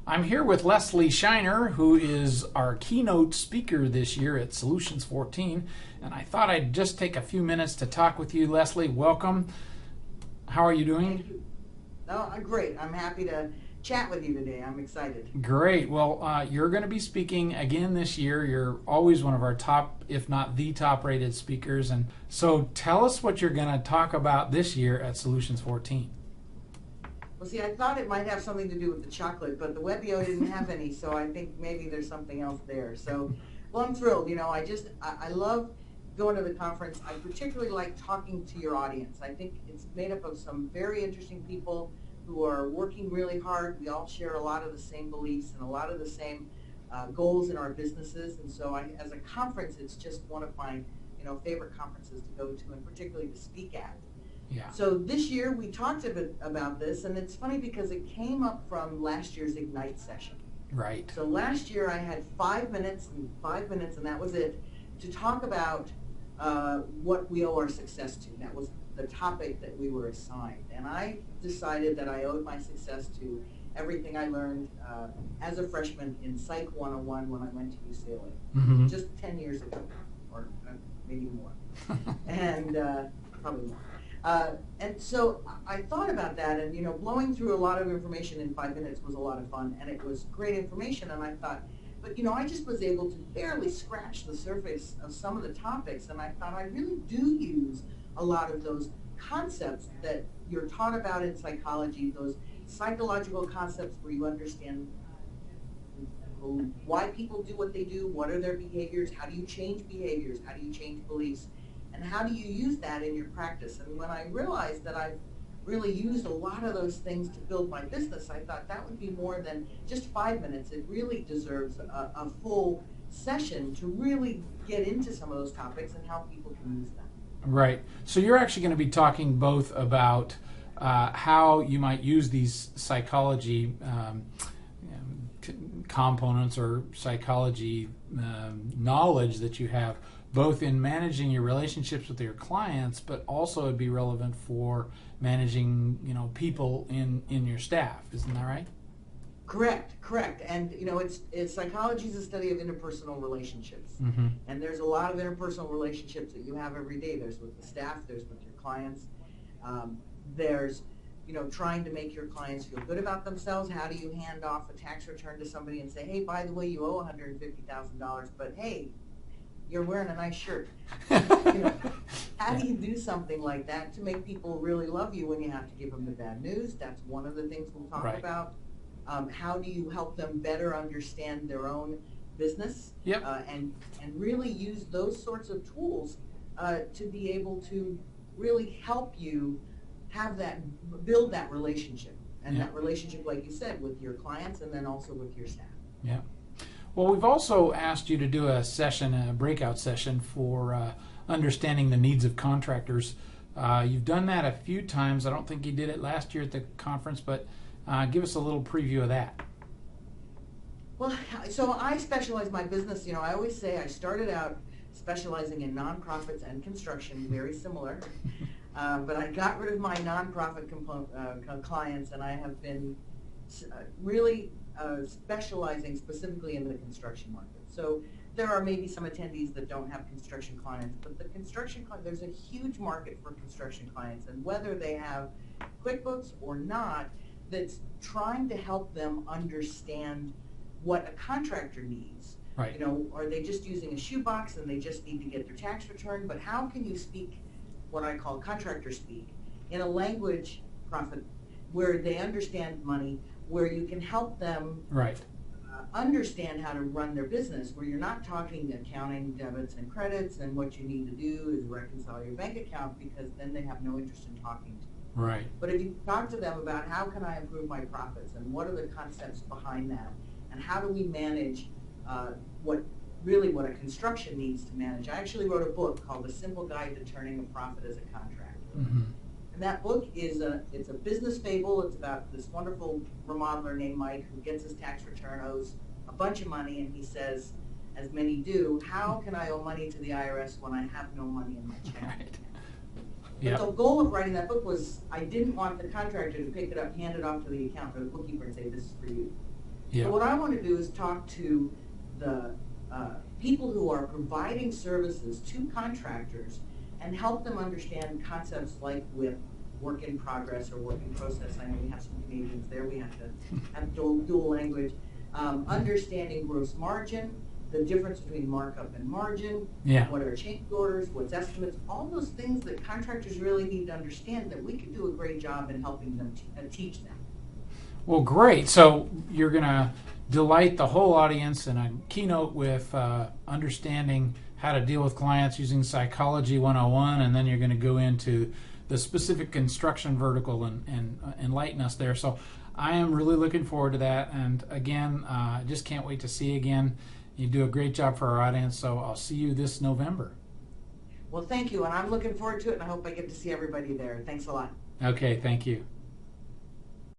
I'm here with Leslie Shiner, who is our keynote speaker this year at Solutions14, and I thought I'd just take a few minutes to talk with you. Leslie, welcome. How are you doing? Thank you. Oh, I'm great. I'm happy to chat with you today. I'm excited. Great. Well, you're going to be speaking again this year. You're always one of our top, if not the top-rated speakers. And so tell us what you're going to talk about this year at Solutions14. Well, see, I thought it might have something to do with the chocolate, but the WebEO didn't have any, so I think maybe there's something else there. So, well, I'm thrilled. You know, I love going to the conference. I particularly like talking to your audience. I think it's made up of some very interesting people who are working really hard. We all share a lot of the same beliefs and a lot of the same goals in our businesses. And so as a conference, it's just one of my favorite conferences to go to and particularly to speak at. Yeah. So this year we talked a bit about this, and it's funny because it came up from last year's Ignite session. Right. So last year I had 5 minutes, and that was it, to talk about what we owe our success to. That was the topic that we were assigned. And I decided that I owed my success to everything I learned as a freshman in Psych 101 when I went to UCLA, just 10 years ago, or maybe more, and probably more. And so I thought about that, and blowing through a lot of information in 5 minutes was a lot of fun, and it was great information. And I thought, but I just was able to barely scratch the surface of some of the topics, and I thought I really do use a lot of those concepts that you're taught about in psychology, those psychological concepts where you understand why people do what they do, what are their behaviors, how do you change behaviors, how do you change beliefs, and how do you use that in your practice. And when I realized that I've really used a lot of those things to build my business, I thought that would be more than just 5 minutes. It really deserves a full session to really get into some of those topics and how people can use them. Right. So you're actually going to be talking both about how you might use these psychology components or psychology knowledge that you have, both in managing your relationships with your clients, but also it'd be relevant for managing, people in your staff. Isn't that right? Correct. And psychology is a study of interpersonal relationships. And there's a lot of interpersonal relationships that you have every day. There's with the staff, there's with your clients. There's trying to make your clients feel good about themselves. How do you hand off a tax return to somebody and say, hey, by the way, you owe $150,000, but hey, you're wearing a nice shirt. How do you do something like that to make people really love you when you have to give them the bad news? That's one of the things we'll talk about. How do you help them better understand their own business? Yep. And really use those sorts of tools to be able to really help you build that relationship. And that relationship, like you said, with your clients and then also with your staff. Yeah. Well, we've also asked you to do a breakout session for understanding the needs of contractors. You've done that a few times. I don't think you did it last year at the conference, but give us a little preview of that. Well, so I specialize my business. I always say I started out specializing in nonprofits and construction, very similar. But I got rid of my nonprofit clients, and I have been really specializing specifically in the construction market. So there are maybe some attendees that don't have construction clients, but there's a huge market for construction clients, and whether they have QuickBooks or not, that's trying to help them understand what a contractor needs. Right. Are they just using a shoebox and they just need to get their tax return? But how can you speak what I call contractor speak in a language where they understand money, where you can help them understand how to run their business, where you're not talking accounting, debits and credits, and what you need to do is reconcile your bank account, because then they have no interest in talking to you. Right. But if you talk to them about how can I improve my profits and what are the concepts behind that, and how do we manage what a construction needs to manage. I actually wrote a book called The Simple Guide to Turning a Profit as a Contractor. And that book it's a business fable. It's about this wonderful remodeler named Mike who gets his tax return, owes a bunch of money, and he says, as many do, how can I owe money to the IRS when I have no money in my check? Right. But the goal of writing that book was I didn't want the contractor to pick it up, hand it off to the accountant or the bookkeeper and say, this is for you. Yeah. So what I want to do is talk to the people who are providing services to contractors and help them understand concepts like with work in progress or work in process. I know we have some Canadians there. We have to have dual language. Understanding gross margin, the difference between markup and margin, Yeah. what are change orders, what's estimates, all those things that contractors really need to understand that we can do a great job in helping them teach them. Well, great. So you're going to delight the whole audience in a keynote with understanding how to deal with clients using Psychology 101, and then you're going to go into the specific construction vertical and enlighten us there. So I am really looking forward to that. And again, I just can't wait to see you again. You do a great job for our audience, so I'll see you this November. Well, thank you, and I'm looking forward to it, and I hope I get to see everybody there. Thanks a lot. Okay, thank you.